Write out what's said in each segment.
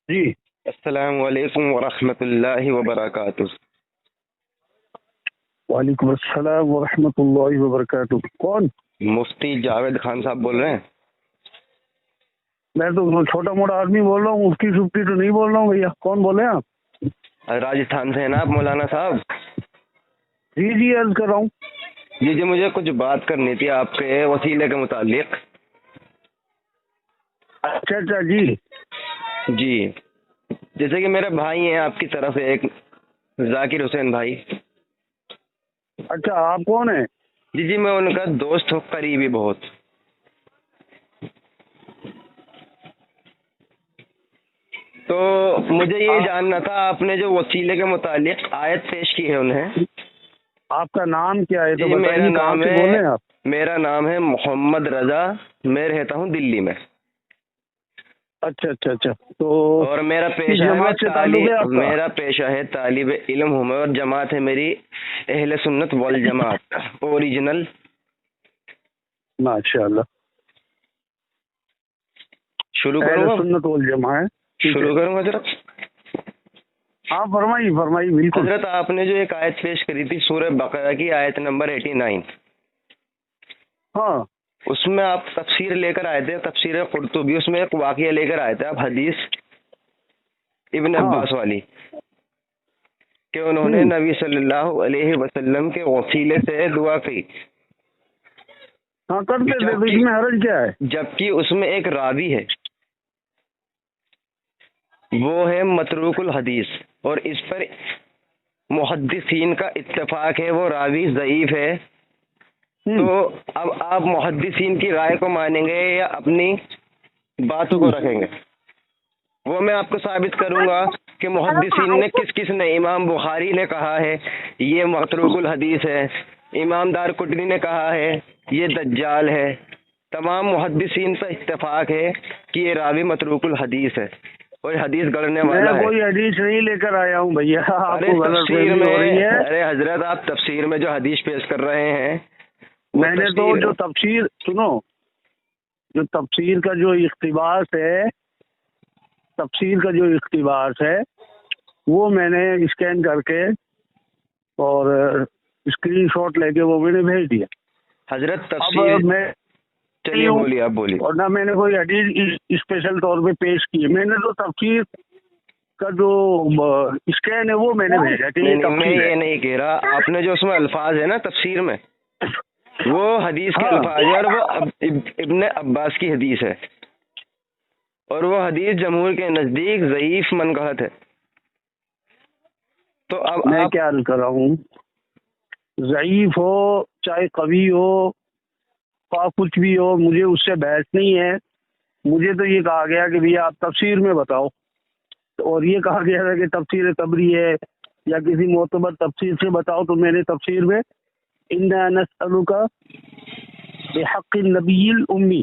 جی السلام علیکم ورحمۃ اللہ وبرکاتہ۔ وعلیکم السلام ورحمۃ اللہ وبرکاتہ۔ کون؟ مفتی جاوید خان صاحب بول رہے ہیں؟ میں تو چھوٹا موٹا آدمی بول رہا ہوں، مفتی سفتی تو نہیں بول رہا ہوں بھیا۔ کون بولے آپ؟ راجستھان سے ہیں نا آپ مولانا صاحب؟ جی جی عرض کر رہا ہوں۔ جی مجھے کچھ بات کرنی تھی آپ کے وسیلے کے متعلق۔ اچھا اچھا جی جی جیسے کہ میرے بھائی ہیں آپ کی طرف ایک ذاکر حسین بھائی۔ اچھا آپ کون ہیں؟ جی میں ان کا دوست ہوں، قریبی بہت۔ تو مجھے یہ جاننا تھا، آپ نے جو وسیلے کے متعلق آیت پیش کی ہے انہیں۔ آپ کا نام کیا ہے تو جی بتائیے، کہاں سے بول رہے ہیں آپ؟ میرا نام ہے محمد رضا، میں رہتا ہوں دلی میں، اچھا اچھا اچھا۔ تو اور میرا کس پیشہ جماعت سے تعلق ہے آپ کا؟ میرا پیشہ ہے طالب علم ہوں میں، اور جماعت ہے میری اہل سنت والجماعت اوریجنل۔ ماشاء اللہ، شروع اہل کروں گا سنت والجماعت ہے، ٹھیک ہے۔ شروع کروں گا حضرت؟ ہاں فرمائیے فرمائیے، بالکل۔ حضرت آپ نے جو ایک آیت پیش کری تھی سورہ بقرہ کی آیت نمبر 89، ہاں اس میں آپ تفسیر لے کر آئے تھے، تفسیر قرطبی، اس میں ایک واقعہ لے کر آئے تھے آپ، حدیث ابن ہاں عباس والی، کہ انہوں نے نبی صلی اللہ علیہ وسلم کے وسیلے سے دعا کی، ہاں کرتے تھے، تو اس میں حرج کیا ہے؟ جبکہ اس میں ایک راوی ہے، وہ ہے متروک الحدیث، اور اس پر محدثین کا اتفاق ہے وہ راوی ضعیف ہے۔ تو اب آپ محدثین کی رائے کو مانیں گے یا اپنی باتوں کو رکھیں گے؟ وہ میں آپ کو ثابت کروں گا کہ محدثین نے کس نے، امام بخاری نے کہا ہے یہ متروک الحدیث ہے، امام دار قطنی نے کہا ہے یہ دجال ہے، تمام محدثین کا اتفاق ہے کہ یہ راوی متروک الحدیث ہے اور حدیث گڑھنے میں والا ہے۔ کوئی حدیث نہیں لے کر آیا ہوں بھیا، آپ کو غلط تفسیر فہمی میں، ہو رہی ہے۔ ارے حضرت آپ تفسیر میں جو حدیث پیش کر رہے ہیں وہ میں نے تو جو تفسیر سنو، جو تفسیر کا جو اقتباس ہے، تفسیر کا جو اقتباس ہے وہ میں نے اسکین کر کے اور اسکرین شاٹ لے کے وہ میں نے بھیج دیا۔ حضرت اب تفسیر، میں چلیے بولیے، آپ بولیے۔ اور نہ میں نے کوئی حدیث اسپیشل طور پہ پیش کی ہے، میں نے تو تفسیر کا جو اسکین ہے وہ میں نے بھیجا کہ یہ میں تفسیر ہے۔ یہ نہیں کہہ رہا، آپ نے جو اس میں الفاظ ہے نا تفسیر میں، وہ حدیث کے الفاظ ہے، اور وہ ابن عباس کی حدیث ہے، اور وہ حدیث جمہور کے نزدیک ضعیف منقحت ہے۔ تو اب میں آپ کیا عرض کر رہا ہوں، ضعیف ہو چاہے قوی ہو، خواہ کچھ بھی ہو، مجھے اس سے بحث نہیں ہے۔ مجھے تو یہ کہا گیا کہ بھیا آپ تفسیر میں بتاؤ، اور یہ کہا گیا تھا کہ تفسیر طبری ہے یا کسی معتبر تفسیر سے بتاؤ، تو میں نے تفسیر میں اِنَّا نَسْأَلُكَ بِحَقِّ النَّبِيِّ الْأُمِّي،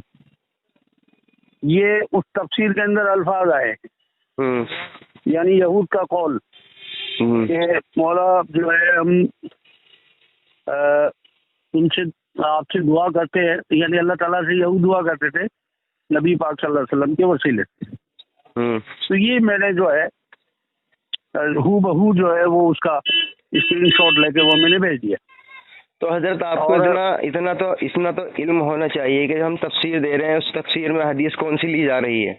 یہ اس تفسیر کے اندر الفاظ آئے، یعنی یہود کا قول کہ مولا جو ہے ہم ان سے آپ سے دعا کرتے ہیں، یعنی اللہ تعالیٰ سے یہود دعا کرتے تھے نبی پاک صلی اللہ علیہ وسلم کے وسیلے سے۔ تو یہ میں نے جو ہے ہو بہو جو ہے وہ اس کا اسکرین شاٹ لے کے وہ میں نے بھیج دیا۔ تو حضرت آپ کو اتنا تو علم ہونا چاہیے کہ ہم تفسیر دے رہے ہیں، اس تفسیر میں حدیث کون سی لی جا رہی ہے؟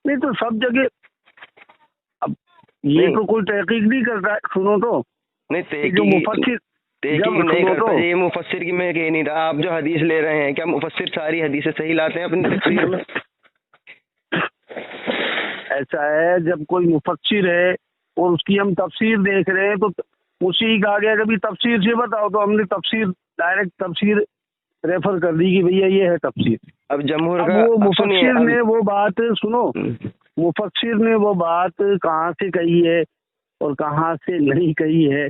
نہیں تو سب جگہ اب یہ تو کوئی تحقیق نہیں کرتا ہے، سنو تو نہیں، جو مفسر تحقیق نہیں کرتا، یہ مفسر کی میں کہہ نہیں رہا، آپ جو حدیث لے رہے ہیں کیا مفسر ساری حدیثیں صحیح لاتے ہیں اپنی تفسیر میں؟ ایسا ہے جب کوئی مفسر ہے اور اس کی ہم تفسیر دیکھ رہے ہیں تو اسی کہا گیا کہ تفسیر سے بتاؤ، تو ہم نے تفسیر ڈائریکٹ تفسیر ریفر کر دی کہ بھیا یہ ہے تفسیر۔ اب جمہور اب کا وہ مفسر نے وہ بات سنو، مفسر نے وہ بات کہاں سے کہی ہے اور کہاں سے نہیں کہی ہے،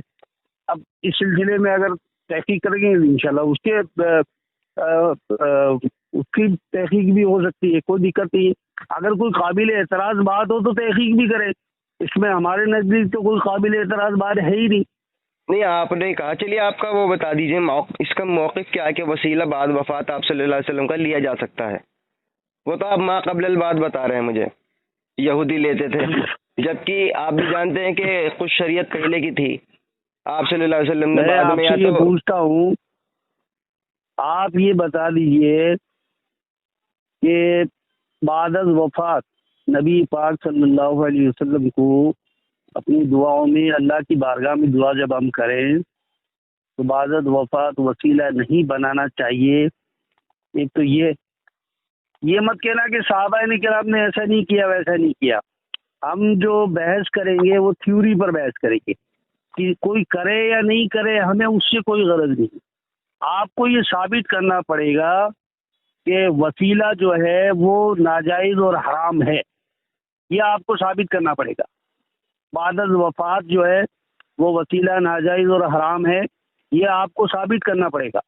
اب اس سلسلے میں اگر تحقیق کریں گے انشاءاللہ اس کی تحقیق بھی ہو سکتی ہے، کوئی دقت نہیں ہے۔ اگر کوئی قابل اعتراض بات ہو تو تحقیق بھی کرے، اس میں ہمارے نزدیک تو کوئی قابل اعتراض بات ہے ہی نہیں۔ آپ نے کہا، چلیے آپ کا وہ بتا دیجئے اس کا موقف کیا ہے کہ وسیلہ بعد وفات آپ صلی اللہ علیہ وسلم کا لیا جا سکتا ہے؟ وہ تو آپ ما قبل البعد بتا رہے ہیں مجھے۔ یہودی لیتے تھے، جبکہ آپ بھی جانتے ہیں کہ کچھ شریعت پہلے کی تھی، آپ صلی اللہ علیہ وسلم نے میں بعد آپ میں سے یہ پوچھتا ہوں، آپ یہ بتا دیجئے کہ بعد از وفات نبی پاک صلی اللہ علیہ وسلم کو اپنی دعاؤں میں اللہ کی بارگاہ میں دعا جب ہم کریں تو بعد از وفات وسیلہ نہیں بنانا چاہیے. ایک تو یہ مت کہنا کہ صحابہ کرام نے ایسا نہیں کیا ویسا نہیں کیا. ہم جو بحث کریں گے وہ تھیوری پر بحث کریں گے کہ کوئی کرے یا نہیں کرے، ہمیں اس سے کوئی غرض نہیں. آپ کو یہ ثابت کرنا پڑے گا کہ وسیلہ جو ہے وہ ناجائز اور حرام ہے، یہ آپ کو ثابت کرنا پڑے گا. بعد از وفات جو ہے وہ وسیلہ ناجائز اور حرام ہے، یہ آپ کو ثابت کرنا پڑے گا.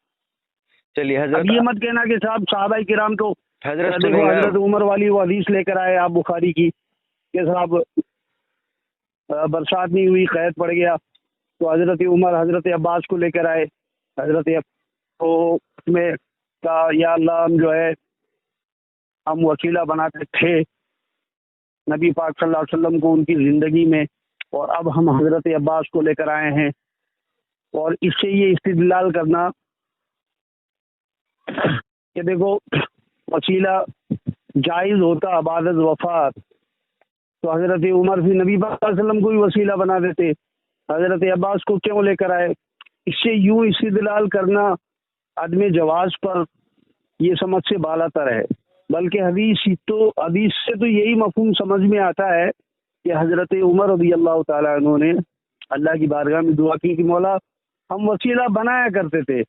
چلیے اب حضرت، یہ مت کہنا کہ صاحب صحابہ کرام تو حضرت دیکھو سنیں گے حضرت عمر والی وہ حدیث لے کر آئے آپ بخاری کی کہ صاحب برسات نہیں ہوئی قحط پڑ گیا تو حضرت عمر حضرت عباس کو لے کر آئے. تو اس میں کہا یا اللہ ہم جو ہے ہم وسیلہ بناتے تھے نبی پاک صلی اللہ علیہ وسلم کو ان کی زندگی میں، اور اب ہم حضرت عباس کو لے کر آئے ہیں. اور اس سے یہ استدلال کرنا کہ دیکھو وسیلہ جائز ہوتا بعد از وفات تو حضرت عمر بھی نبی پاک صلی اللہ علیہ وسلم کو بھی وسیلہ بنا دیتے، حضرت عباس کو کیوں لے کر آئے؟ اس سے یوں استدلال کرنا عدم جواز پر یہ سمجھ سے بالا تر ہے. بلکہ حدیث سے تو یہی مفہوم سمجھ میں آتا ہے کہ حضرت عمر رضی اللہ تعالیٰ عنہ نے اللہ کی بارگاہ میں دعا کی کہ مولا ہم وسیلہ بنایا کرتے تھے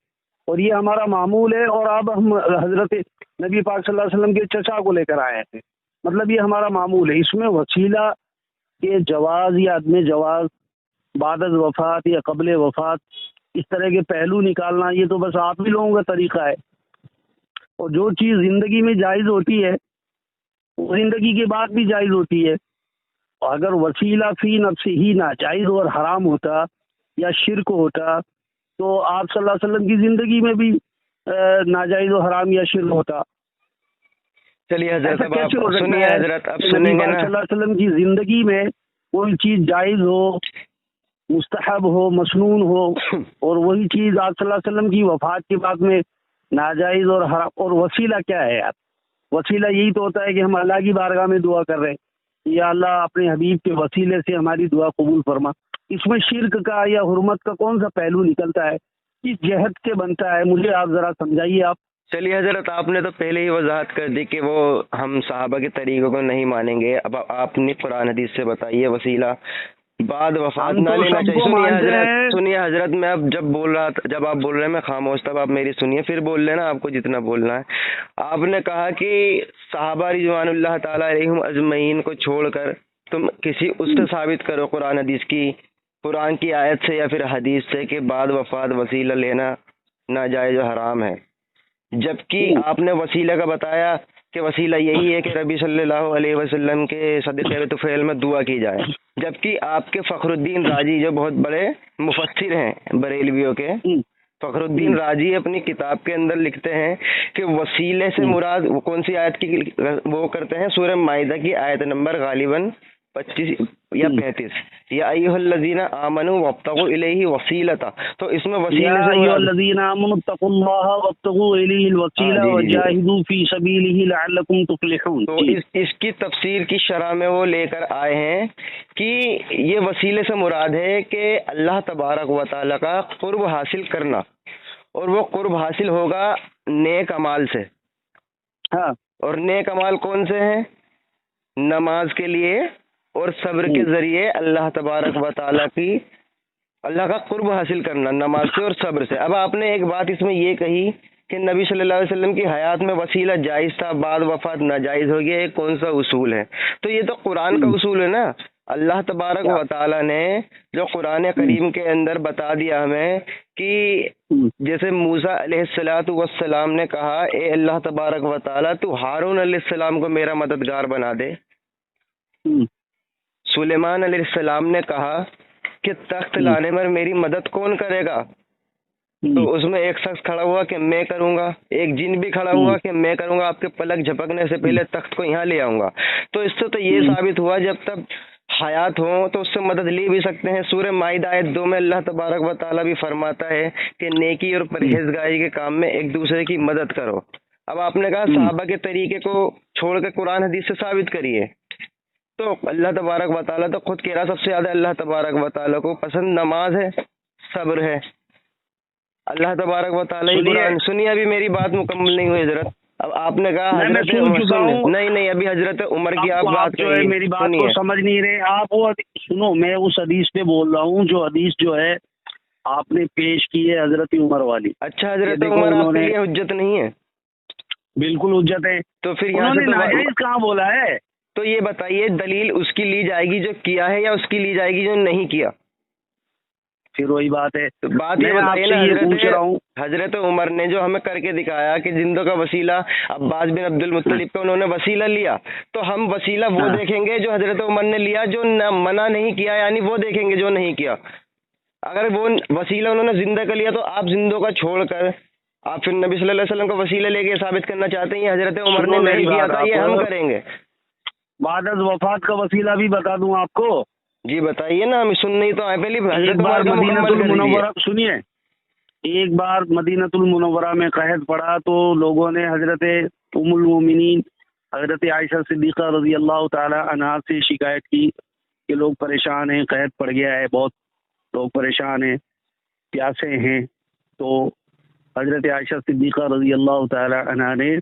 اور یہ ہمارا معمول ہے، اور اب ہم حضرت نبی پاک صلی اللہ علیہ وسلم کے چچا کو لے کر آئے تھے، مطلب یہ ہمارا معمول ہے. اس میں وسیلہ کے جواز یا عدم جواز، بعد از وفات یا قبل وفات، اس طرح کے پہلو نکالنا یہ تو بس آپ ہی لوگوں کا طریقہ ہے. اور جو چیز زندگی میں جائز ہوتی ہے وہ زندگی کے بعد بھی جائز ہوتی ہے. اور اگر وسیلہ فی نفس ہی ناجائز اور حرام ہوتا یا شرک ہوتا تو آپ صلی اللہ علیہ وسلم کی زندگی میں بھی ناجائز و حرام یا شرک ہوتا. چلیے حضرت، ایسا اب کیسے ہو آپ سکتا سنیے ہے حضرت، اب کہ سنیں نبی گے پاک نا. صلی اللہ علیہ وسلم کی زندگی میں کوئی چیز جائز ہو، مستحب ہو، مسنون ہو، اور وہی چیز آپ صلی اللہ علیہ وسلم کی وفات کے بعد میں ناجائز اور حرام؟ اور وسیلہ کیا ہے یار؟ وسیلہ یہی تو ہوتا ہے کہ ہم اللہ کی بارگاہ میں دعا کر رہے ہیں یا اللہ اپنے حبیب کے وسیلے سے ہماری دعا قبول فرما. اس میں شرک کا یا حرمت کا کون سا پہلو نکلتا ہے؟ کس جہت سے بنتا ہے؟ مجھے آپ ذرا سمجھائیے. آپ چلیے حضرت، آپ نے تو پہلے ہی وضاحت کر دی کہ وہ ہم صحابہ کے طریقوں کو نہیں مانیں گے. اب آپ نے قرآن حدیث سے بتائیے وسیلہ بعد وفات ہم نہ تو لینا سب چاہیے. کو سنیے مانتے حضرت، ہیں. سنیے حضرت، میں اب جب آپ بول رہے ہیں میں خاموش تھا، اب آپ میری سنیے پھر بول لینا آپ کو جتنا بولنا ہے. آپ نے کہا کہ صحابہ رضوان اللہ تعالیٰ علیہم اجمعین کو چھوڑ کر تم کسی اس سے ثابت کرو قرآن حدیث کی، قرآن کی آیت سے یا پھر حدیث سے کہ بعد وفات وسیلہ لینا ناجائز و حرام ہے. جبکہ آپ نے وسیلہ کا بتایا کہ وسیلہ یہی ہے کہ نبی صلی اللہ علیہ وسلم کے صدقہ طفیل میں دعا کی جائے. جبکہ آپ کے فخر الدین راجی جو بہت بڑے مفسر ہیں بریلویوں کے، فخر الدین راجی اپنی کتاب کے اندر لکھتے ہیں کہ وسیلے سے مراد وہ کون سی آیت کی وہ کرتے ہیں؟ سورہ مائدہ کی آیت نمبر غالباً 25 یا 35، یا ایھا الذین آمنوا وابتغوا الیہ وسیلۃ. تو اس میں وسیلے سے ایھا مراد الذین آمنوا اتقوا اللہ وابتغوا الیہ الوسیلہ وجاہدوا فی سبیلہ لعلکم تفلحون. تو اس کی تفسیر کی شرح میں وہ لے کر آئے ہیں کہ یہ وسیلے سے مراد ہے کہ اللہ تبارک و تعالیٰ کا قرب حاصل کرنا، اور وہ قرب حاصل ہوگا نیک اعمال سے. ہاں، اور نیک اعمال کون سے ہیں؟ نماز کے لیے اور صبر کے ذریعے اللہ تبارک و تعالیٰ کی اللہ کا قرب حاصل کرنا نماز سے اور صبر سے. اب آپ نے ایک بات اس میں یہ کہی کہ نبی صلی اللہ علیہ وسلم کی حیات میں وسیلہ جائز تھا، بعد وفات ناجائز ہو گیا. یہ کون سا اصول ہے؟ تو یہ تو قرآن کا اصول ہے نا. اللہ تبارک و تعالیٰ نے جو قرآن کریم کے اندر بتا دیا ہمیں کہ جیسے موسیٰ علیہ الصلاۃ والسلام نے کہا اے اللہ تبارک و تعالیٰ تو ہارون علیہ السلام کو میرا مددگار بنا دے. سلیمان علیہ السلام نے کہا کہ تخت لانے میں میری مدد کون کرے گا؟ تو اس میں ایک شخص کھڑا ہوا کہ میں کروں گا، ایک جن بھی کھڑا ہوا کہ میں کروں گا، آپ کے پلک جھپکنے سے پہلے تخت کو یہاں لے آؤں گا۔ تو اس سے تو یہ ثابت ہوا جب تک حیات ہوں تو اس سے مدد لے بھی سکتے ہیں۔ سورہ مائدہ آیت 2 میں اللہ تبارک و تعالیٰ بھی فرماتا ہے کہ نیکی اور پرہیزگاری کے کام میں ایک دوسرے کی مدد کرو۔ اب آپ نے کہا صحابہ کے طریقے کو چھوڑ کے قرآن حدیث سے ثابت کریے، تو اللہ تبارک و تعالیٰ تو خود کہہ رہا سب سے زیادہ اللہ تبارک و تعالیٰ کو پسند نماز ہے، صبر ہے۔ اللہ تبارک و تعالیٰ قرآن سنیے، ابھی میری بات مکمل نہیں ہوئی حضرت۔ اب آپ نے کہا حضرت عمر، نہیں ابھی حضرت عمر کی آپ بات جو ہے میری بات کو سمجھ نہیں رہے آپ۔ وہ سنو، میں اس حدیث پہ بول رہا ہوں جو حدیث جو ہے آپ نے پیش کی ہے حضرت عمر والی۔ اچھا، حضرت عمر آپ کے لیے حجت نہیں ہے؟ بالکل حجت ہے۔ تو پھر یہاں سے ناجائز کہاں بولا ہے؟ تو یہ بتائیے دلیل اس کی لی جائے گی جو کیا ہے یا اس کی لی جائے گی جو نہیں کیا؟ پھر وہی بات ہے، بات یہ بتائیے نا حضرت عمر نے جو ہمیں کر کے دکھایا کہ زندوں کا وسیلہ عباس بن عبد المطلب کا انہوں نے وسیلہ لیا، تو ہم وسیلہ وہ دیکھیں گے جو حضرت عمر نے لیا، جو منع نہیں کیا، یعنی وہ دیکھیں گے جو نہیں کیا۔ اگر وہ وسیلہ انہوں نے زندہ کا لیا تو آپ زندوں کا چھوڑ کر آپ پھر نبی صلی اللہ علیہ وسلم کا وسیلہ لے کے ثابت کرنا چاہتے ہیں حضرت عمر نے نہیں کیا تھا، یہ ہم کریں گے۔ بعد از وفات کا وسیلہ بھی بتا دوں آپ کو؟ جی بتائیے نا، ہمیں سن نہیں تو آئے پہلے ایک بار مدینہ المنورہ سنیے، ایک بار مدینہ المنورہ میں قحط پڑا تو لوگوں نے حضرت ام المومنین حضرت عائشہ صدیقہ رضی اللہ تعالی عنہا سے شکایت کی کہ لوگ پریشان ہیں، قحط پڑ گیا ہے، بہت لوگ پریشان ہیں، پیاسے ہیں۔ تو حضرت عائشہ صدیقہ رضی اللہ تعالی عنہا نے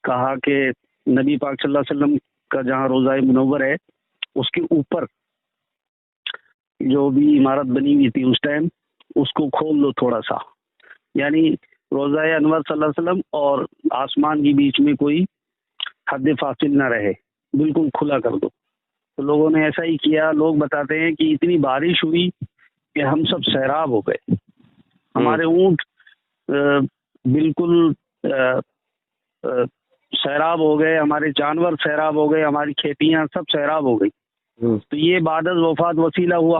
کہا کہ نبی پاک صلی اللہ علیہ وسلم کا جہاں روضہ منور ہے اس کے اوپر جو بھی عمارت بنی ہوئی تھی اس ٹائم اس کو کھول دو تھوڑا سا، یعنی روضہ انور صلی اللہ علیہ وسلم اور آسمان کے بیچ میں کوئی حد فاصل نہ رہے، بالکل کھلا کر دو۔ تو لوگوں نے ایسا ہی کیا۔ لوگ بتاتے ہیں کہ اتنی بارش ہوئی کہ ہم سب سیراب ہو گئے، ہمارے اونٹ بالکل سیراب ہو گئے، ہمارے جانور سیراب ہو گئے، ہماری کھیتیاں سب سیراب ہو گئی۔ تو یہ بعد از وفات وسیلہ ہوا۔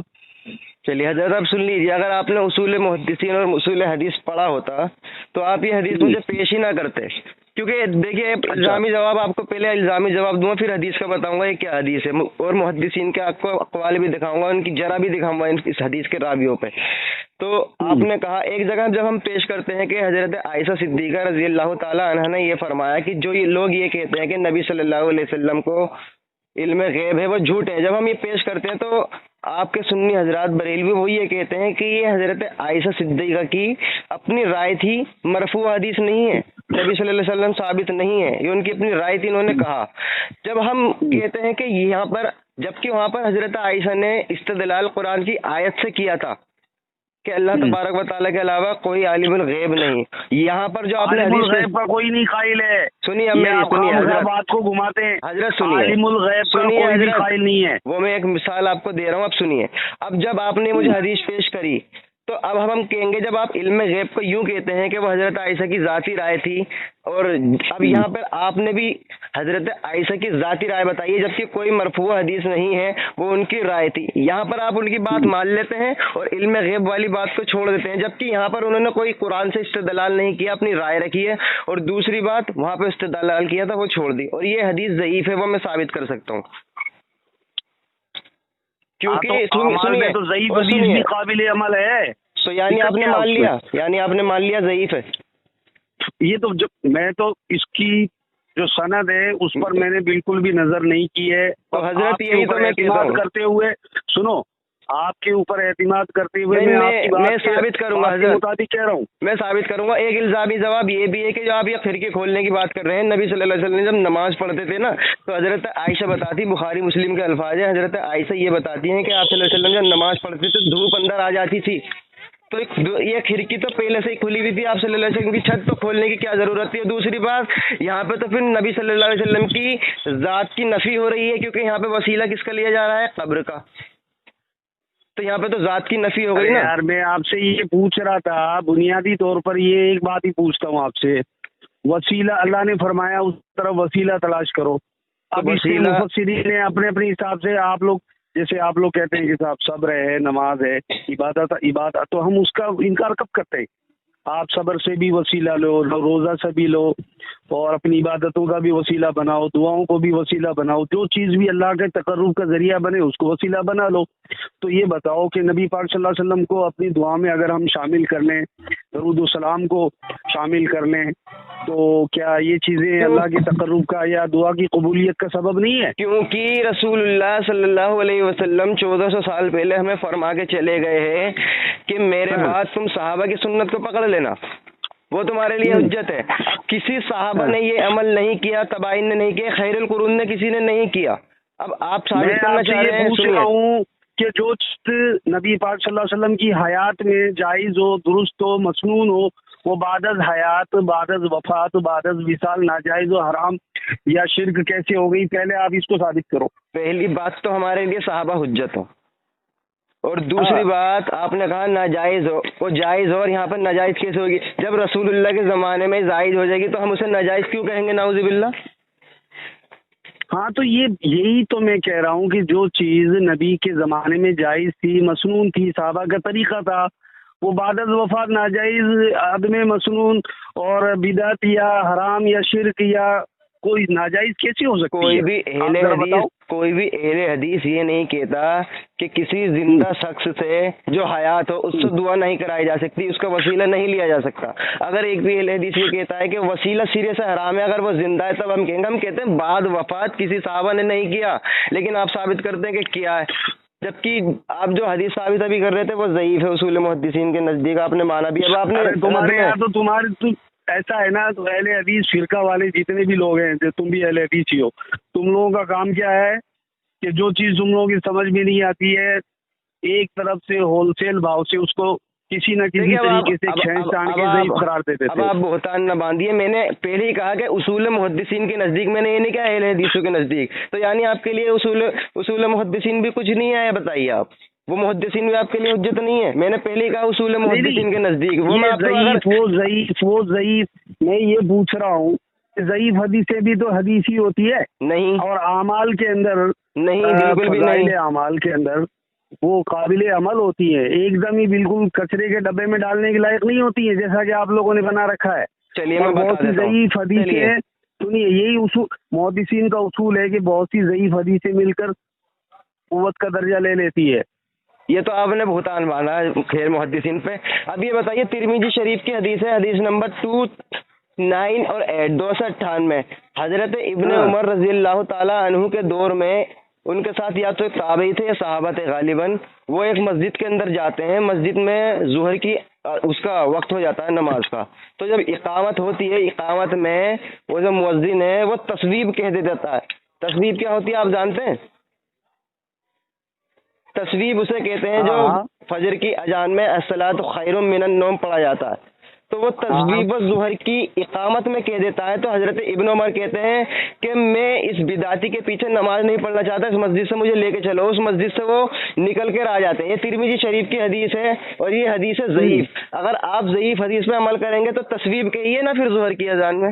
چلیے حضرت اب سن لیجیے، اگر آپ نے اصول محدثین اور اصول حدیث پڑھا ہوتا تو آپ یہ حدیث مجھے پیش ہی نہ کرتے، کیونکہ دیکھیے الزامی جواب آپ کو پہلے الزامی جواب دوں گا، پھر حدیث کا بتاؤں گا یہ کیا حدیث ہے، اور محدثین کے آپ کو اقوال بھی دکھاؤں گا، ان کی جرا بھی دکھاؤں گا اس حدیث کے راویوں پہ۔ تو آپ نے کہا ایک جگہ جب ہم پیش کرتے ہیں کہ حضرت عائشہ صدیقہ رضی اللہ تعالیٰ عنہ نے یہ فرمایا کہ جو لوگ یہ کہتے ہیں کہ نبی صلی اللہ علیہ وسلم کو علم غیب ہے وہ جھوٹ ہے، جب ہم یہ پیش کرتے ہیں تو آپ کے سنی حضرات بریلوی وہ یہ کہتے ہیں کہ یہ حضرت عائشہ صدیقہ کی اپنی رائے تھی، مرفوع حدیث نہیں ہے، نبی صلی اللہ علیہ وسلم ثابت نہیں ہے، یہ ان کی اپنی رائے تھی، انہوں نے کہا۔ جب ہم کہتے ہیں کہ یہاں پر جبکہ وہاں پر حضرت عائشہ نے استدلال قرآن کی آیت سے کیا تھا کہ اللہ تبارک و تعالیٰ کے علاوہ کوئی عالم الغیب نہیں، یہاں پر جو آپ نے عالم الغیب پر کوئی نہیں قائل ہے، سنیے حضرت بات کو گھماتے ہیں، حضرت سنیے، عالم الغیب پر کوئی بھی قائل نہیں ہے۔ وہ میں ایک مثال آپ کو دے رہا ہوں، اب سنیے۔ اب جب آپ نے مجھے حدیث پیش کری تو اب ہم کہیں گے جب آپ علم غیب کو یوں کہتے ہیں کہ وہ حضرت عائشہ کی ذاتی رائے تھی، اور اب یہاں پر آپ نے بھی حضرت عائشہ کی ذاتی رائے بتائی ہے جبکہ کوئی مرفوع حدیث نہیں ہے، وہ ان کی رائے تھی، یہاں پر آپ ان کی بات مان لیتے ہیں اور علم غیب والی بات کو چھوڑ دیتے ہیں، جبکہ یہاں پر انہوں نے کوئی قرآن سے استدلال نہیں کیا، اپنی رائے رکھی ہے، اور دوسری بات وہاں پہ استدلال کیا تھا وہ چھوڑ دی، اور یہ حدیث ضعیف ہے، وہ میں ثابت کر سکتا ہوں، کیونکہ تو ضعیف حدیث بھی قابل عمل ہے۔ تو یعنی آپ نے مان لیا ضعیف ہے؟ یہ تو میں تو اس کی جو سند ہے اس پر میں نے بالکل بھی نظر نہیں کی ہے، تو حضرت یہی تو میں کہتا ہوں، کرتے ہوئے سنو، آپ کے اوپر اعتماد کرتے ہوئے میں ثابت کروں گا حضرت، مطابق کہہ رہا ہوں، میں ثابت کروں گا۔ ایک الزامی جواب یہ بھی ہے کہ جو آپ یہ فرقے کھولنے کی بات کر رہے ہیں، نبی صلی اللہ علیہ وسلم جب نماز پڑھتے تھے نا تو حضرت عائشہ بتاتی، بخاری مسلم کے الفاظ ہیں، حضرت عائشہ یہ بتاتی ہیں کہ آپ صلی اللہ علیہ وسلم جب نماز پڑھتے تھے دھوپ اندر آ جاتی تھی، تو یہ کھڑکی تو پہلے سے ہی کھلی ہوئی تھی، آپ صلی اللہ علیہ وسلم کی چھت تو کھولنے کی کیا ضرورت تھی؟ دوسری بات یہاں پہ تو پھر نبی صلی اللہ علیہ وسلم کی ذات کی نفی ہو رہی ہے، کیونکہ یہاں پہ وسیلہ کس کا لیا جا رہا ہے؟ قبر کا، تو یہاں پہ تو ذات کی نفی ہو گئی نا۔ یار میں آپ سے یہ پوچھ رہا تھا، بنیادی طور پر یہ ایک بات ہی پوچھتا ہوں آپ سے، وسیلہ اللہ نے فرمایا اس طرف وسیلہ تلاش کرو، اب اس کے مفسرین نے اپنے حساب سے، آپ لوگ جیسے آپ لوگ کہتے ہیں کہ صاحب صبر ہے، نماز ہے، عبادت، تو ہم اس کا انکار کب کرتے ہیں؟ آپ صبر سے بھی وسیلہ لو، روزہ سے بھی لو، اور اپنی عبادتوں کا بھی وسیلہ بناؤ، دعاؤں کو بھی وسیلہ بناؤ، جو چیز بھی اللہ کے تقرب کا ذریعہ بنے اس کو وسیلہ بنا لو۔ تو یہ بتاؤ کہ نبی پاک صلی اللہ علیہ وسلم کو اپنی دعا میں اگر ہم شامل کر لیں، درود و سلام کو شامل کر لیں، تو کیا یہ چیزیں اللہ کے تقرب کا یا دعا کی قبولیت کا سبب نہیں ہے؟ کیونکہ رسول اللہ صلی اللہ علیہ وسلم 1400 سال پہلے ہمیں فرما کے چلے گئے ہیں کہ میرے بعد تم صحابہ کی سنت کو پکڑ لینا، وہ تمہارے لیے حجت ہے۔ اب کسی صحابہ نے یہ عمل نہیں کیا، تابعین نے نہیں کیا، خیر القرون نے کسی نے نہیں کیا۔ اب آپ ثابت کرنا چاہ رہے ہیں، پوچھ رہا ہوں کہ جو نبی پاک صلی اللہ علیہ وسلم کی حیات میں جائز ہو، درست ہو، مسنون ہو، وہ بعد از حیات، بعد از وفات، بعد از وصال ناجائز و حرام یا شرک کیسے ہو گئی؟ پہلے آپ اس کو ثابت کرو۔ پہلی بات تو ہمارے لیے صحابہ حجت ہو، اور دوسری بات آپ نے کہا ناجائز ہو، وہ جائز ہو، اور یہاں پر ناجائز کیسے ہوگی؟ جب رسول اللہ کے زمانے میں جائز ہو جائے گی تو ہم اسے ناجائز کیوں کہیں گے؟ نعوذ باللہ۔ ہاں تو یہی تو میں کہہ رہا ہوں کہ جو چیز نبی کے زمانے میں جائز تھی، مسنون تھی، صحابہ کا طریقہ تھا، وہ بعد از وفات ناجائز، عدم مسنون اور بدعت یا حرام یا شرک یا کوئی ناجائز کیسے ہو سکتی ہے؟ کوئی بھی اہل حدیث یہ نہیں کہتا کہ کسی زندہ شخص سے جو حیات ہو اس سے دعا نہیں کرائی جا سکتی، اس کا وسیلہ نہیں لیا جا سکتا۔ اگر ایک بھی اہل حدیث یہ کہتا ہے کہ وسیلہ سرے سے حرام ہے، اگر وہ زندہ ہے تب ہم کہیں گے، ہم کہتے ہیں بعد وفات کسی صحابہ نے نہیں کیا، لیکن آپ ثابت کرتے ہیں کہ کیا ہے، جبکہ آپ جو حدیث ثابت ابھی کر رہے تھے وہ ضعیف ہے اصول محدثین کے نزدیک، آپ نے مانا بھی۔ اب آپ نے تمہارے یہاں تو ایسا ہے نا، تو اہل حدیث فرقہ والے جتنے بھی لوگ ہیں، جو تم بھی اہل حدیث ہی ہو، تم لوگوں کا کام کیا ہے کہ جو چیز تم لوگوں کی سمجھ میں نہیں آتی ہے، ایک طرف سے ہول سیل بھاؤ سے اس کو کسی نہ کسی طریقے سے کھینچ تان کے ضعیف قرار دیتے تھے۔ اب آپ بہتان نہ باندھیے، میں نے پہلے ہی کہا کہ اصول محدثین کے نزدیک، میں نے یہ نہیں کہا اہل حدیثوں کے نزدیک، تو یعنی آپ کے لیے اصول محدثین بھی کچھ نہیں ہے؟ بتائیے آپ، وہ محدثین بھی آپ کے لیے حجت نہیں ہے؟ میں نے پہلے ہی کہا اصول محدثین کے نزدیک وہ ضعیف میں یہ پوچھ رہا ہوں، ضعیف حدیثیں بھی تو حدیث ہی ہوتی ہے نہیں، اور اعمال کے اندر نہیں، بالکل بھی نہیں، اعمال کے اندر وہ قابل عمل ہوتی ہے، ایک دم ہی بالکل کچرے کے ڈبے میں ڈالنے کے لائق نہیں ہوتی ہے، جیسا کہ آپ لوگوں نے بنا رکھا ہے۔ چلیے میں بہت سی ضعیف حدیثیں، سنیے، یہی اصول محدثین کا اصول ہے کہ بہت سی ضعیف حدیثیں مل کر قوت کا درجہ لے لیتی ہے۔ یہ تو آپ نے بہتان باندھا خیر محدثین پہ۔ اب یہ بتائیے، ترمذی شریف کی حدیث ہے، حدیث نمبر 29 اور 8 298، حضرت ابن عمر رضی اللہ تعالیٰ عنہ کے دور میں ان کے ساتھ یا تو ایک تابعی تھے یا صحابہ تھے غالباً، وہ ایک مسجد کے اندر جاتے ہیں، مسجد میں ظہر کی اس کا وقت ہو جاتا ہے نماز کا، تو جب اقامت ہوتی ہے، اقامت میں وہ جو مؤذن ہے وہ تصویب کہہ دیتا ہے۔ تصویب کیا ہوتی ہے آپ جانتے ہیں؟ تصویب اسے کہتے ہیں جو فجر کی اذان میں الصلاۃ خیر من النوم پڑھا جاتا ہے، تو وہ تصویب ظہر کی اقامت میں کہہ دیتا ہے۔ تو حضرت ابن عمر کہتے ہیں کہ میں اس بدعتی کے پیچھے نماز نہیں پڑھنا چاہتا، اس مسجد سے مجھے لے کے چلو۔ اس مسجد سے وہ نکل کر آ جاتے ہیں۔ یہ ترمذی شریف کی حدیث ہے اور یہ حدیث ہے ضعیف۔ اگر آپ ضعیف حدیث پہ عمل کریں گے تو تصویب کہیے نا پھر ظہر کی اذان میں۔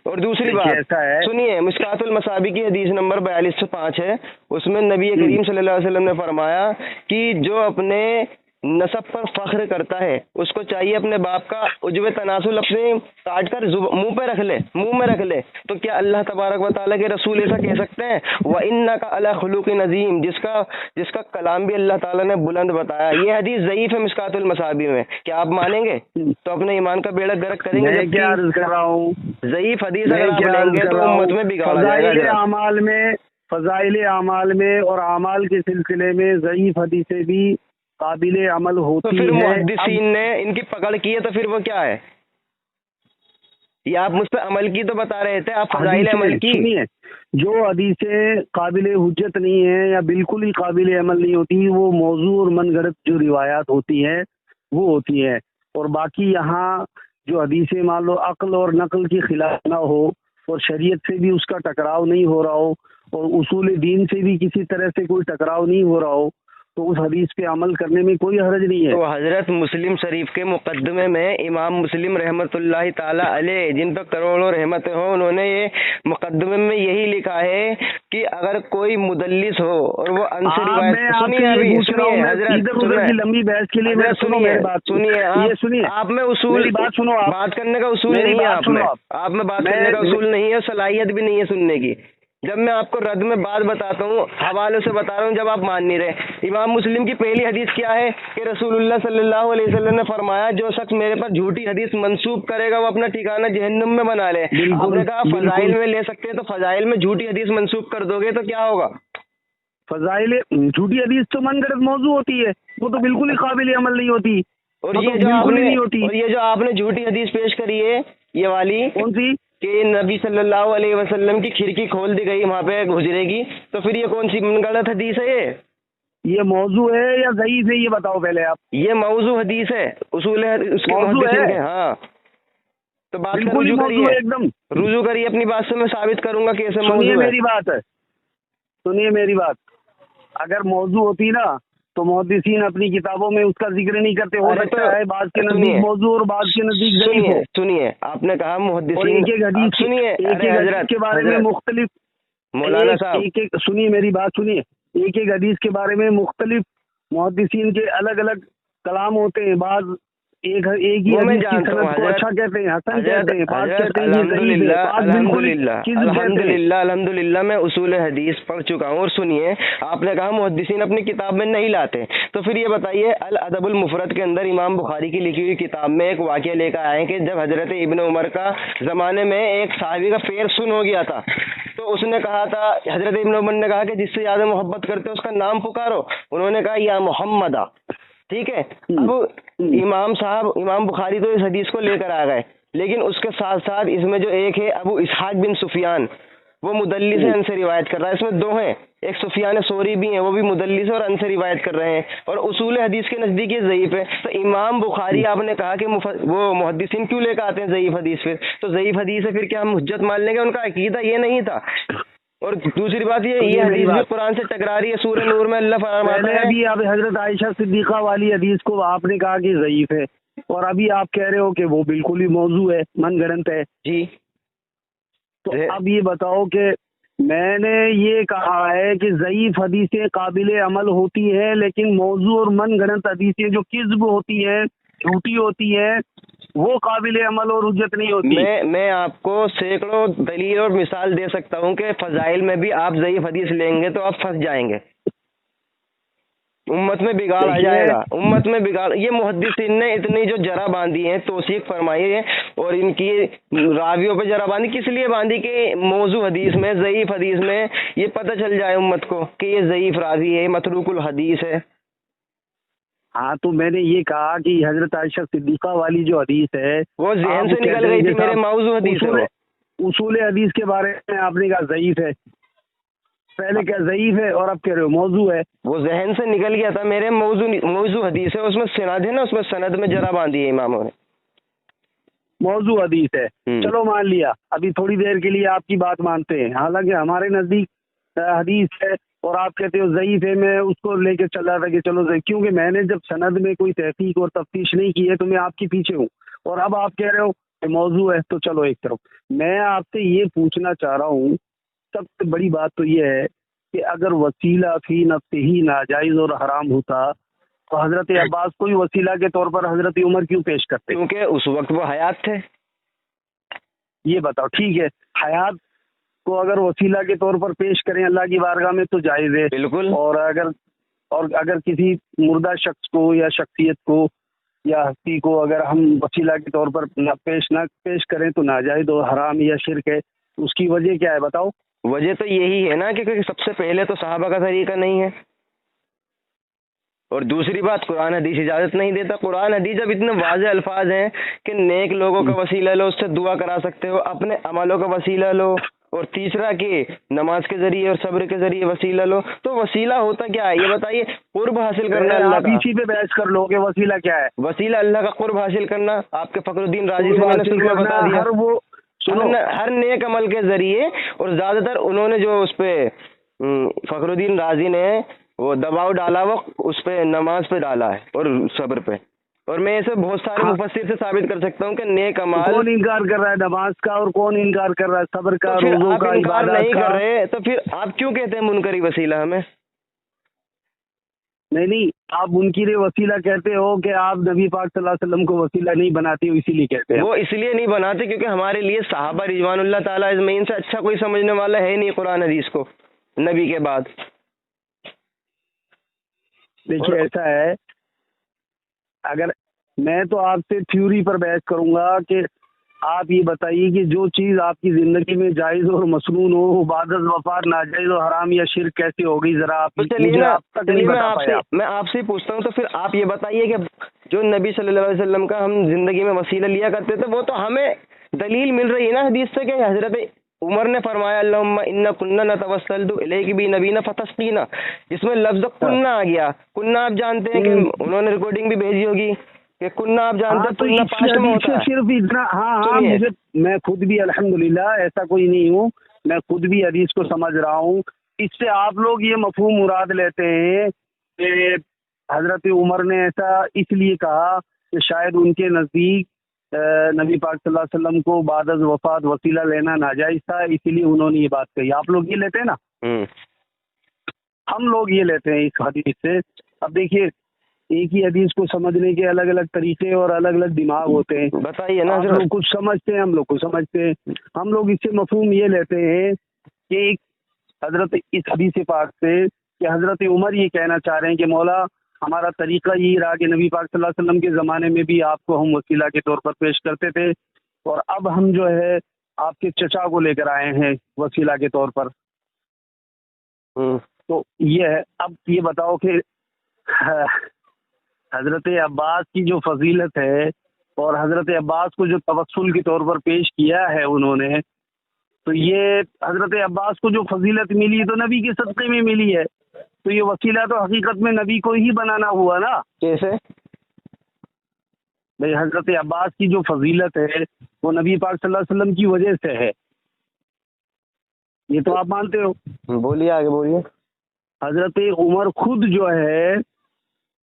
اور دوسری بات سنیے، مشکات المصابی کی حدیث نمبر 4205 ہے، اس میں نبی کریم صلی اللہ علیہ وسلم نے فرمایا کہ جو اپنے نسب پر فخر کرتا ہے اس کو چاہیے اپنے باپ کا عجب تناسل اپنے کاٹ کر منہ پہ رکھ لے، منہ میں رکھ لے۔ تو کیا اللہ تبارک و تعالیٰ کے رسول ایسا کہہ سکتے ہیں؟ وَإِنَّكَ عَلَىٰ خُلُقٍ عَظِيمٍ، جس کا کلام بھی اللہ تعالیٰ نے بلند بتایا۔ یہ حدیث ضعیف ہے مشکات المصابی میں، کیا آپ مانیں گے؟ تو اپنے ایمان کا بیڑا غرق کریں گے۔ میں کیا عرض کر رہا ہوں، ضعیف حدیث اگر آپ لیں گے تو امت میں بگاڑ جائے گا۔ فضائل اعمال میں اور اعمال کے سلسلے میں ضعیف حدیثیں بھی قابل عمل ہوتی ہے۔ تو پھر محدثین نے ان کی پکڑ کی ہے، تو پھر وہ کیا ہے؟ یہ آپ مجھ پہ عمل کی تو بتا رہے تھے، آپ فضائل عمل کی۔ جو حدیثیں قابل حجت نہیں ہیں یا بالکل ہی قابل عمل نہیں ہوتی، وہ موضوع اور من گھڑت جو روایات ہوتی ہیں وہ ہوتی ہیں، اور باقی یہاں جو حدیثیں مان لو عقل اور نقل کی خلاف نہ ہو اور شریعت سے بھی اس کا ٹکراؤ نہیں ہو رہا ہو اور اصول دین سے بھی کسی طرح سے کوئی ٹکراؤ نہیں ہو رہا ہو، تو اس حدیث پہ عمل کرنے میں کوئی حرج نہیں ہے. تو حضرت مسلم شریف کے مقدمے میں امام مسلم رحمۃ اللہ تعالی علیہ، جن پر کروڑوں رحمتیں ہوں، انہوں نے یہ مقدمے میں یہی لکھا ہے کہ اگر کوئی مدلس ہو اور وہ ان سے روایت، سنیے حضرت، لمبی بحث کے لیے سنیے، آپ میں اصول بات سنو، بات کرنے کا اصول نہیں ہے، آپ میں بات کرنے کا اصول نہیں ہے، صلاحیت بھی نہیں ہے سننے کی. جب میں آپ کو رد میں بات بتاتا ہوں، حوالوں سے بتا رہا ہوں، جب آپ مان نہیں رہے. امام مسلم کی پہلی حدیث کیا ہے کہ رسول اللہ صلی اللہ علیہ وسلم نے فرمایا جو شخص میرے پر جھوٹی حدیث منسوب کرے گا وہ اپنا ٹھکانہ جہنم میں بنا لے. آپ نے کہا فضائل میں لے سکتے ہیں، تو فضائل میں جھوٹی حدیث منسوب کر دو گے تو کیا ہوگا؟ فضائل جھوٹی حدیث تو من گھڑت موضوع ہوتی ہے، وہ تو بالکل ہی قابل عمل نہیں ہوتی. اور یہ جو آپ نے جھوٹی حدیث پیش کری ہے، یہ والی کون سی کہ نبی صلی اللہ علیہ وسلم کی کھڑکی کھول دی گئی وہاں پہ حجرے کی، تو پھر یہ کون سی غلط حدیث ہے؟ یہ موضوع ہے یا ضعیف ہے، یہ بتاؤ پہلے آپ. یہ موضوع حدیث ہے، اصول ہے اس کے محدثین کے. ہاں تو بات رجوع کریے، ایک دم رجوع کریے اپنی بات سے، میں ثابت کروں گا کیسے موضوع ہے. سنیے میری بات، اگر موضوع ہوتی نا تو محدثین اپنی کتابوں میں اس کا ذکر نہیں کرتے. ہو سکتا ہے بعض کے نزدیک موضوع اور بعض کے نزدیک ضعیف ہو. سنیے، آپ نے کہا محدثین ایک ایک حدیث کے بارے میں مختلف، مولانا صاحب سنیے میری بات، سنیے، ایک ایک حدیث کے بارے میں مختلف محدثین کے الگ الگ کلام ہوتے ہیں. بعض ایک ہی حدیث کی سند کو اچھا کہتے ہیں، حسن کہتے ہیں، بعض کہتے ہیں الحمدللہ میں اصول حدیث پڑھ چکا ہوں. اور سنیے، آپ نے کہا محدثین اپنی کتاب میں نہیں لاتے، تو پھر یہ بتائیے الادب المفرد کے اندر امام بخاری کی لکھی ہوئی کتاب میں ایک واقعہ لے کر آئے کہ جب حضرت ابن عمر کا زمانے میں ایک صحابی کا پیر سن ہو گیا تھا، تو اس نے کہا تھا، حضرت ابن عمر نے کہا کہ جس سے زیادہ محبت کرتے ہو اس کا نام پکارو. انہوں نے کہا یا محمدہ. ٹھیک ہے، اب امام بخاری تو اس حدیث کو لے کر آ گئے، لیکن اس کے ساتھ ساتھ اس میں جو ایک ہے ابو اسحاق بن سفیان، وہ مدلس ہے، ان سے روایت کر رہا ہے. اس میں دو ہیں، ایک سفیان ثوری بھی ہیں، وہ بھی مدلس ہے اور ان سے روایت کر رہے ہیں، اور اصول حدیث کے نزدیک یہ ضعیف ہے. تو امام بخاری آپ نے کہا کہ وہ محدثین کیوں لے کر آتے ہیں ضعیف حدیث؟ پھر تو ضعیف حدیث ہے، پھر کیا ہم حجت مان لیں گے؟ ان کا عقیدہ یہ نہیں تھا. اور دوسری بات یہ حدیث بھی قرآن سے ٹکرا رہی ہے. سورہ نور میں اللہ فرماتا ہے، ابھی آپ حضرت عائشہ صدیقہ والی حدیث کو آپ نے کہا کہ ضعیف ہے، اور ابھی آپ کہہ رہے ہو کہ وہ بالکل ہی موضوع ہے، من گھڑنت ہے. جی، تو اب یہ بتاؤ کہ میں نے یہ کہا ہے کہ ضعیف حدیثیں قابل عمل ہوتی ہے، لیکن موضوع اور من گھڑنت حدیثیں جو کذب ہوتی ہیں، جھوٹی ہوتی ہیں، وہ قابل عمل اور حجت نہیں ہوتی. میں آپ کو سینکڑوں دلیل اور مثال دے سکتا ہوں کہ فضائل میں بھی آپ ضعیف حدیث لیں گے تو آپ پھنس جائیں گے، امت میں بگاڑ آ جائے گا، امت میں بگاڑ. یہ محدثین نے اتنی جو جرح باندھی ہے، توثیق فرمائی ہے، اور ان کی راویوں پہ جرح باندھی کس لیے باندھی کہ موضوع حدیث میں، ضعیف حدیث میں یہ پتہ چل جائے امت کو کہ یہ ضعیف راوی ہے، متروک الحدیث ہے. ہاں تو میں نے یہ کہا کہ حضرت عائشہ صدیقہ والی جو حدیث ہے وہ ذہن سے نکل گئی تھی، میرے موضوع حدیث ہے. اصول حدیث کے بارے میں آپ نے کہا ضعیف ہے، پہلے کیا ضعیف ہے اور اب کہہ رہے ہو موضوع ہے. وہ ذہن سے نکل گیا تھا میرے، موضوع حدیث ہے، اس میں سند ہے نا، اس میں سند میں جرح باندھی ہے اماموں نے. موضوع حدیث ہے، چلو مان لیا، ابھی تھوڑی دیر کے لیے آپ کی بات مانتے ہیں، حالانکہ ہمارے نزدیک حدیث ہے اور آپ کہتے ہو ضعیف ہے. میں اس کو لے کے چل رہا تھا کہ چلو ضعیف، کیونکہ میں نے جب سند میں کوئی تحقیق اور تفتیش نہیں کی ہے تو میں آپ کے پیچھے ہوں، اور اب آپ کہہ رہے ہو کہ موضوع ہے، تو چلو ایک طرف. میں آپ سے یہ پوچھنا چاہ رہا ہوں، سب سے بڑی بات تو یہ ہے کہ اگر وسیلہ فی نفسہ ہی ناجائز اور حرام ہوتا تو حضرت عباس کوئی وسیلہ کے طور پر حضرت عمر کیوں پیش کرتے؟ کیونکہ اس وقت وہ حیات تھے. یہ بتاؤ، ٹھیک ہے، حیات کو اگر وسیلہ کے طور پر پیش کریں اللہ کی بارگاہ میں تو جائز ہے بالکل. اور اگر کسی مردہ شخص کو یا شخصیت کو یا ہستی کو اگر ہم وسیلہ کے طور پر نہ پیش کریں تو ناجائز اور حرام یا شرک ہے. اس کی وجہ کیا ہے بتاؤ؟ وجہ تو یہی ہے نا کہ سب سے پہلے تو صحابہ کا طریقہ نہیں ہے، اور دوسری بات قرآن حدیث اجازت نہیں دیتا. قرآن حدیث جب اتنے واضح الفاظ ہیں کہ نیک لوگوں کا وسیلہ لو، اس سے دعا کرا سکتے ہو، اپنے عملوں کا وسیلہ لو، اور تیسرا کہ نماز کے ذریعے اور صبر کے ذریعے وسیلہ لو. تو وسیلہ ہوتا کیا ہے یہ بتائیے؟ قرب حاصل کرنا اللہ کا. اسی پہ بحث کر لو کہ وسیلہ کیا ہے. وسیلہ اللہ کا قرب حاصل کرنا. آپ کے فخر الدین رازی سے میں نے شروع میں بتا دیا، ہر نیک عمل کے ذریعے. اور زیادہ تر انہوں نے جو اس پہ فخر الدین رازی نے وہ دباؤ ڈالا وہ اس پہ نماز پہ ڈالا ہے اور صبر پہ. اور میں اسے بہت سارے مفسر سے ثابت کر سکتا ہوں کہ نیک اعمال. کون انکار کر رہا ہے نماز کا اور کون انکار کر رہا ہے صبر کا, تو پھر روزوں آپ کا, انکار عبادات نہیں کا؟ کر رہے تو پھر آپ کیوں کہتے ہیں منکری وسیلہ ہمیں؟ نہیں, آپ منکر وسیلہ کہتے ہو کہ آپ نبی پاک صلی اللہ علیہ وسلم کو وسیلہ نہیں بناتے ہو, اسی لیے کہتے ہیں. وہ اس لیے نہیں بناتے کیونکہ ہمارے لیے صحابہ رضوان اللہ تعالیٰ اجمعین سے اچھا کوئی سمجھنے والا ہے نہیں قرآن حدیث کو نبی کے بعد. دیکھیے ایسا ہے, اگر میں تو آپ سے تھیوری پر بحث کروں گا کہ آپ یہ بتائیے کہ جو چیز آپ کی زندگی میں جائز اور مسنون ہو, عبادت وفات ناجائز اور حرام یا شرک کیسے ہوگی, ذرا آپ مجھے آپ تک نہیں بتا پایا. میں آپ سے پوچھتا ہوں تو پھر آپ یہ بتائیے کہ جو نبی صلی اللہ علیہ وسلم کا ہم زندگی میں وسیلہ لیا کرتے تھے وہ تو ہمیں دلیل مل رہی ہے نا حدیث سے کہ حضرت عمر نے فرمایا اللہم انا کننا نتوسل الیک بنبینا فتسقینا, جس میں لفظ کننا آ گیا. کننا آپ جانتے ہیں کہ انہوں نے ریکارڈنگ بھی بھیجی ہوگی کہ کننا آپ جانتے ہیں کننا پاسٹ میں ہوتا ہے. صرف اتنا, ہاں مجھے, میں خود بھی الحمدللہ ایسا کوئی نہیں ہوں, میں خود بھی حدیث کو سمجھ رہا ہوں. اس سے آپ لوگ یہ مفہوم مراد لیتے ہیں کہ حضرت عمر نے ایسا اس لیے کہا کہ شاید ان کے نزدیک نبی پاک صلی اللہ علیہ وسلم کو بعد از وفات وسیلہ لینا ناجائز تھا, اسی لیے انہوں نے یہ بات کہی. آپ لوگ یہ لیتے ہیں نا, ہم لوگ یہ لیتے ہیں اس حدیث سے. اب دیکھیے ایک ہی حدیث کو سمجھنے کے الگ الگ طریقے اور الگ الگ دماغ ہوتے ہیں. بتائیے نا, آپ لوگ کچھ سمجھتے ہیں, ہم لوگ کچھ سمجھتے ہیں. ہم لوگ اس سے مفہوم یہ لیتے ہیں کہ حضرت اس حدیث پاک سے کہ حضرت عمر یہ کہنا چاہ رہے ہیں کہ مولا ہمارا طریقہ یہی رہا کہ نبی پاک صلی اللہ علیہ وسلم کے زمانے میں بھی آپ کو ہم وسیلہ کے طور پر پیش کرتے تھے, اور اب ہم جو ہے آپ کے چچا کو لے کر آئے ہیں وسیلہ کے طور پر. تو یہ ہے. اب یہ بتاؤ کہ حضرت عباس کی جو فضیلت ہے اور حضرت عباس کو جو توسل کے طور پر پیش کیا ہے انہوں نے, تو یہ حضرت عباس کو جو فضیلت ملی تو نبی کے صدقے میں ملی ہے. تو یہ وسیلہ تو حقیقت میں نبی کو ہی بنانا ہوا نا. کیسے بھائی حضرت عباس کی جو فضیلت ہے وہ نبی پاک صلی اللہ علیہ وسلم کی وجہ سے ہے, یہ تو آپ مانتے ہو. بولیے, آگے بولیے. حضرت عمر خود جو ہے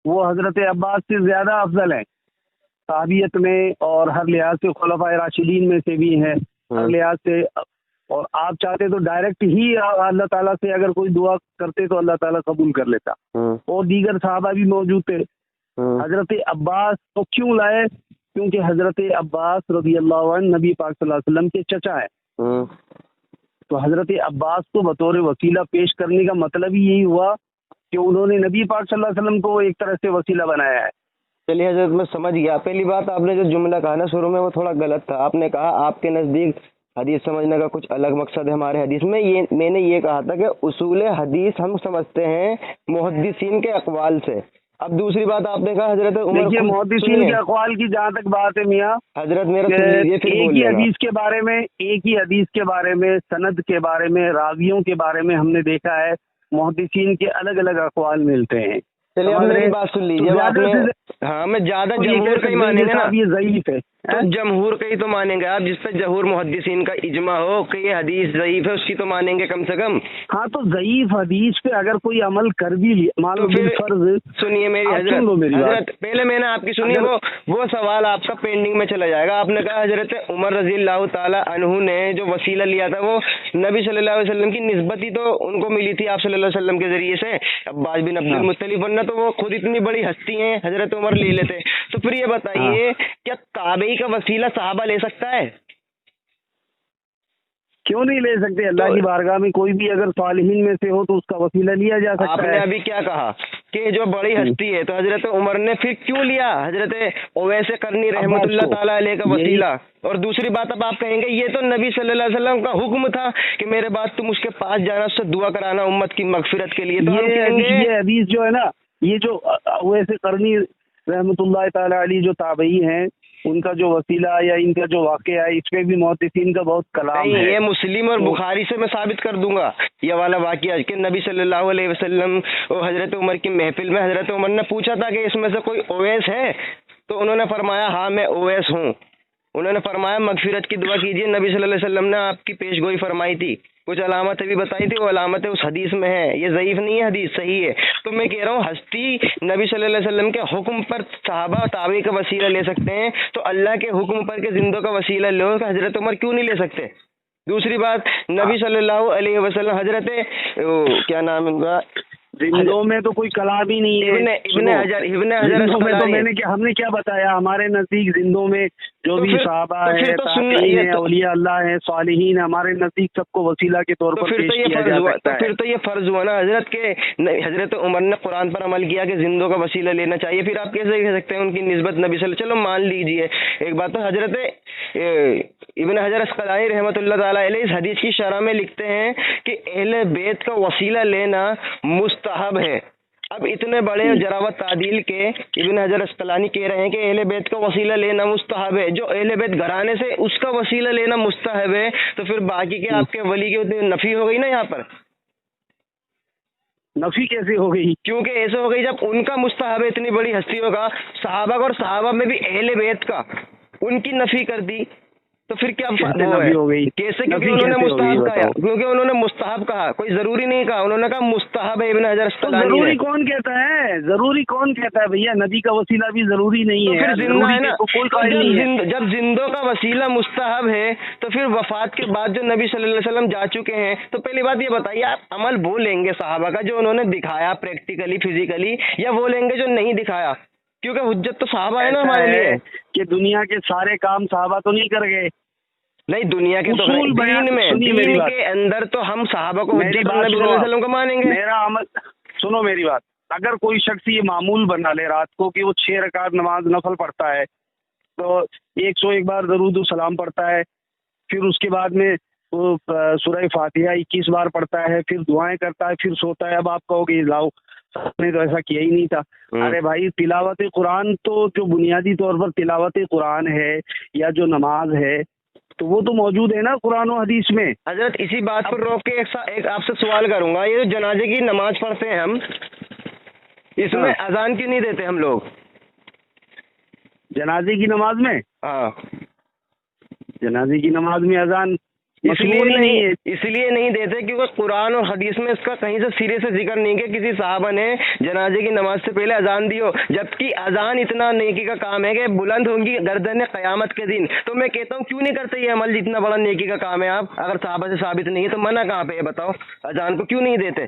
وہ حضرت عباس سے زیادہ افضل ہیں صحابیت میں اور ہر لحاظ سے خلفائے راشدین میں سے بھی ہیں ہر لحاظ سے. اور آپ چاہتے تو ڈائریکٹ ہی اللہ تعالیٰ سے اگر کوئی دعا کرتے تو اللہ تعالیٰ قبول کر لیتا. اور دیگر صحابہ بھی موجود تھے. حضرت عباس تو کیوں لائے؟ کیونکہ حضرت عباس رضی اللہ عنہ نبی پاک صلی اللہ علیہ وسلم کے چچا ہیں. تو حضرت عباس کو بطور وسیلہ پیش کرنے کا مطلب ہی یہی ہوا کہ انہوں نے نبی پاک صلی اللہ علیہ وسلم کو ایک طرح سے وسیلہ بنایا ہے. چلیے حضرت میں سمجھ گیا. پہلی بات آپ نے جو جملہ کہا نا شروع میں وہ تھوڑا غلط تھا. آپ نے کہا آپ کے نزدیک حدیث سمجھنے کا کچھ الگ مقصد ہے ہمارے حدیث میں. میں نے یہ کہا تھا کہ اصول حدیث ہم سمجھتے ہیں محدثین کے اقوال سے. اب دوسری بات آپ نے کہا حضرت عمر محدثین کے اقوال کی جہاں تک بات ہے میاں حضرت میرا ایک ہی حدیث کے بارے میں سند کے بارے میں راویوں کے بارے میں ہم نے دیکھا ہے محدثین کے الگ الگ اقوال ملتے ہیں. چلیے اب میری بات سن لیجیے. ہاں میں زیادہ جمہور کا ہی مانیں گے نا, یہ ضعیف ہے تو جمہور کا ہی تو مانیں گے آپ, جس پہ جمہور محدثین کا اجماع ہو کہ یہ حدیث ضعیف ہے اس کی تو مانیں گے کم سے کم. ہاں تو ضعیف حدیث پہ اگر کوئی عمل کر بھی مان لو فرض. سنیے میری حضرت پہلے میں نے آپ کی سنی وہ سوال آپ کا پینڈنگ میں چلا جائے گا. آپ نے کہا حضرت عمر رضی اللہ تعالی عنہ نے جو وسیلہ لیا تھا وہ نبی صلی اللہ علیہ وسلم کی نسبت ہی تو ان کو ملی تھی آپ صلی اللہ علیہ وسلم کے ذریعے سے. عباس بن عبد المطلب, ورنہ تو وہ خود اتنی بڑی ہستی ہیں حضرت عمر لے لیتے. تو پھر یہ بتائیے کیا تابعی کا وسیلہ صحابہ لے سکتا ہے؟ کیوں نہیں لے سکتے؟ اللہ کی بارگاہ میں کوئی بھی اگر صالحین میں سے ہو تو اس کا وسیلہ لیا جا سکتا ہے. آپ نے ابھی کیا کہا کہ جو بڑی ہستی ہے, تو حضرت عمر نے پھر کیوں لیا حضرت اویس قرنی رحمۃ اللہ تعالیٰ علیہ کا وسیلہ؟ اور دوسری بات اب آپ کہیں گے یہ تو نبی صلی اللہ علیہ وسلم کا حکم تھا کہ میرے بعد تم اس کے پاس جانا, اس سے دعا کرانا امت کی مغفرت کے لیے. تو یہ حدیث جو ہے نا, یہ جو اویس قرنی رحمۃ اللہ تعالیٰ علیہ جو تابعی ہیں ان کا جو وسیلہ یا ان کا جو واقعہ ہے اس پہ بھی محدثین کا بہت کلام ہے. یہ مسلم اور بخاری سے میں ثابت کر دوں گا یہ والا واقعہ کہ نبی صلی اللہ علیہ وسلم اور حضرت عمر کی محفل میں حضرت عمر نے پوچھا تھا کہ اس میں سے کوئی اویس ہے, تو انہوں نے فرمایا ہاں میں اویس ہوں. انہوں نے فرمایا مغفرت کی دعا کیجیے, نبی صلی اللہ علیہ وسلم نے آپ کی پیش گوئی فرمائی تھی. کچھ علامتیں بھی بتائی تھی، وہ علامتیں اس حدیث میں ہیں، یہ ضعیف نہیں ہے، حدیث صحیح ہے. تو میں کہہ رہا ہوں ہستی نبی صلی اللہ علیہ وسلم کے حکم پر صحابہ و تابعین کا وسیلہ لے سکتے ہیں، تو اللہ کے حکم پر کے زندوں کا وسیلہ لو کہ حضرت عمر کیوں نہیں لے سکتے؟ دوسری بات، نبی صلی اللہ علیہ وسلم حضرت کیا نام ان کا، زندوں میں تو کوئی کلام ہی نہیں ہے. ابن حجر زندوں میں تو اسقلانی، ہم نے کیا بتایا، ہمارے نزدیک زندوں میں جو بھی صحابہ ہیں، تابعین ہیں، اولیاء اللہ ہیں، صالحین، ہمارے نزدیک سب کو وسیلہ کے طور پر پیش کیا جا سکتا ہے. پھر تو یہ فرض ہوا نا حضرت کے حضرت عمر نے قرآن پر عمل کیا کہ زندوں کا وسیلہ لینا چاہیے، پھر آپ کیسے کہہ سکتے ہیں ان کی نسبت نبی صلی اللہ علیہ وسلم؟ چلو مان لیجئے ایک بات، تو حضرت ابن حجر اسقلانی رحمۃ اللہ تعالیٰ علیہ اس حدیث کی شرح میں لکھتے ہیں کہ اہل بیت کا وسیلہ لینا مستحب ہے. اب اتنے بڑے جراوت تعدیل کے ابن حجر اسقلانی کہہ رہے ہیں کہ اہل بیت کا وسیلہ لینا مستحب ہے، جو اہل بیت گھرانے سے اس کا وسیلہ لینا مستحب ہے، تو پھر باقی کے آپ کے ولی کی نفی ہو گئی نا یہاں پر. نفی کیسے ہو گئی؟ کیونکہ ایسے ہو گئی جب ان کا مستحب ہے اتنی بڑی ہستیوں کا، صحابہ کا، اور صحابہ میں بھی اہل بیت کا، ان کی نفی کر دی، تو پھر کیا ہو گئی؟ کیسے؟ کیونکہ انہوں نے مستحب کہا، کیونکہ انہوں نے مستحب کہا، کوئی ضروری نہیں کہا، انہوں نے کہا مستحب ہے. ابن حجر اسقلانی ضروری کون کہتا ہے؟ ضروری کون کہتا ہے بھیا؟ نبی کا وسیلہ بھی ضروری نہیں ہے، پھر زندہ ہے نا. کوئی قائل نہیں ہے. جب زندوں کا وسیلہ مستحب ہے تو پھر وفات کے بعد جو نبی صلی اللہ علیہ وسلم جا چکے ہیں، تو پہلی بات یہ بتائیے، آپ عمل وہ لیں گے صحابہ کا جو انہوں نے دکھایا پریکٹیکلی فزیکلی، یا وہ لیں گے جو نہیں دکھایا؟ کیونکہ حجت تو صحابہ ہے نا ہمارے لیے. کہ دنیا کے سارے کام صحابہ تو نہیں کر گئے. نہیں، دنیا کے تو دین میں، دین کے اندر تو ہم صحابہ کو حجت نبی صلی اللہ علیہ وسلم کو مانیں گے. میرا عمل سنو، میری بات. اگر کوئی شخص یہ معمول بنا لے رات کو کہ وہ 6 رکعت نماز نفل پڑھتا ہے، تو 101 بار درود و سلام پڑھتا ہے، پھر اس کے بعد میں وہ سورہ فاتحہ 21 بار پڑھتا ہے، پھر دعائیں کرتا ہے، پھر سوتا ہے. اب آپ کہو گے لاؤ نے تو ایسا کیا ہی نہیں تھا. ارے بھائی، تلاوت قرآن تو جو بنیادی طور پر تلاوت قرآن ہے یا جو نماز ہے تو وہ تو موجود ہے نا قرآن و حدیث میں. حضرت اسی بات پر روک کے ایک آپ سے سوال کروں گا، یہ جو جنازے کی نماز پڑھتے ہیں ہم، اس میں اذان کیوں نہیں دیتے ہم لوگ؟ جنازے کی نماز میں؟ ہاں، جنازے کی نماز میں اذان اس لیے نہیں دیتے کیونکہ قرآن اور حدیث میں اس کا کہیں سے سرے سے ذکر نہیں کہ کسی صحابہ نے جنازے کی نماز سے پہلے اذان دی ہو، جبکہ اذان اتنا نیکی کا کام ہے کہ بلند ہوں گی گردنیں قیامت کے دن. تو میں کہتا ہوں کیوں نہیں کرتے یہ عمل، جتنا بڑا نیکی کا کام ہے؟ آپ اگر صحابہ سے ثابت نہیں ہے تو منع کہاں پہ ہے بتاؤ؟ اذان کو کیوں نہیں دیتے؟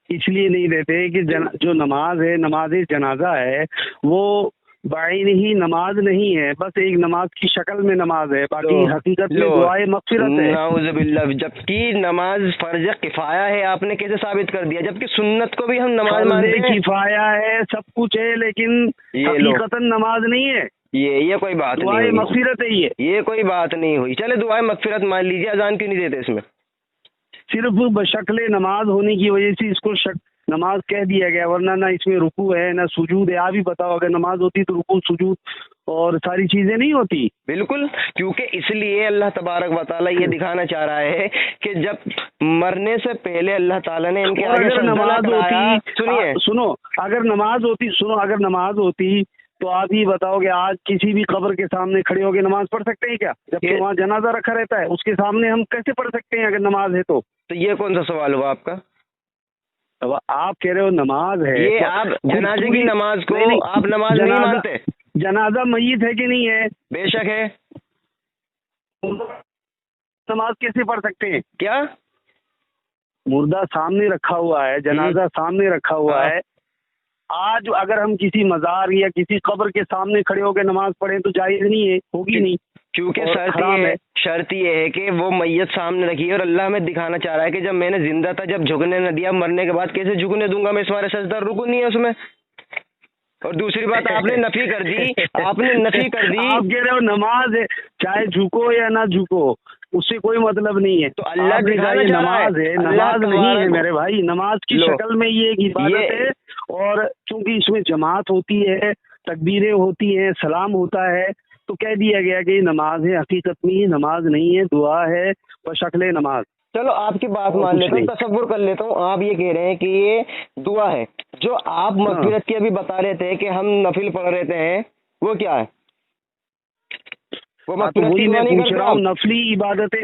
اس لیے نہیں دیتے کہ جو نماز ہے، نماز جنازہ ہے، وہ بعین ہی نماز نہیں ہے، بس ایک نماز کی شکل میں نماز ہے، باقی حقیقت میں دعائے مغفرت ہے. نعوذ باللہ، جبکہ نماز فرض کفایہ ہے، آپ نے کیسے ثابت کر دیا؟ جبکہ سنت کو بھی ہم نماز مانتے ہیں. کفایہ ہے، سب کچھ ہے، لیکن حقیقتاً نماز نہیں ہے. یہ کوئی بات نہیں، دعائے مغفرت ہے. یہ کوئی بات نہیں ہوئی. چلے دعائے مغفرت مان لیجیے، اذان کیوں نہیں دیتے اس میں؟ صرف بشکل نماز ہونے کی وجہ سے اس کو نماز کہہ دیا گیا، ورنہ نہ اس میں رکوع ہے نہ سجود ہے. آپ ہی بتاؤ، اگر نماز ہوتی تو رکوع سجود اور ساری چیزیں نہیں ہوتی. بالکل، کیونکہ اس لیے اللہ تبارک و تعالیٰ یہ دکھانا چاہ رہا ہے کہ جب مرنے سے پہلے اللہ تعالیٰ نے ان کے اگر نماز نماز ہوتی تو آپ ہی بتاؤ کہ آج کسی بھی قبر کے سامنے کھڑے ہو کے نماز پڑھ سکتے ہیں کیا؟ جبکہ وہاں جنازہ رکھا رہتا ہے، اس کے سامنے ہم کیسے پڑھ سکتے ہیں اگر نماز ہے تو؟ یہ کون سا سوال ہوا آپ کا؟ آپ کہہ رہے ہو نماز ہے، یہ آپ جنازے کی نماز کو آپ نماز نہیں مانتے؟ جنازہ میت ہے کہ نہیں ہے؟ بے شک ہے. نماز کیسے پڑھ سکتے ہیں؟ کیا مردہ سامنے رکھا ہوا ہے، جنازہ سامنے رکھا ہوا ہے. آج اگر ہم کسی مزار یا کسی قبر کے سامنے کھڑے ہو کے نماز پڑھیں تو جائز نہیں ہے، ہوگی نہیں. کیونکہ شرط یہ ہے کہ وہ میت سامنے رکھی ہے، اور اللہ ہمیں دکھانا چاہ رہا ہے کہ جب میں نے زندہ تھا جب جھکنے نہ دیا، مرنے کے بعد کیسے جھکنے دوں گا میں؟ سارے سجدہ رکن نہیں ہے اس میں. اور دوسری بات آپ نے نفی کر دی. آپ کہہ رہے ہو نماز ہے، چاہے جھکو یا نہ جھکو اس سے کوئی مطلب نہیں ہے. تو اللہ دکھانا چاہ رہا ہے نماز نہیں ہے میرے بھائی. نماز کی شکل میں یہ ایک عبادت ہے، اور چونکہ اس میں جماعت ہوتی ہے، تکبیریں ہوتی ہیں، سلام ہوتا ہے، تو کہہ دیا گیا کہ یہ نماز ہے. حقیقت میں یہ نماز نہیں ہے، دعا ہے بشکل نماز. چلو آپ کی بات مان لیتا ہوں، تصور کر لیتا ہوں. آپ یہ کہہ رہے ہیں کہ یہ دعا ہے. جو آپ مغفرت کی ابھی بتا رہے تھے کہ ہم نفل پڑھ رہے ہیں، وہ کیا ہے؟ وہ مغفرت کی دعا نہیں کرتے؟ نفلی عبادتیں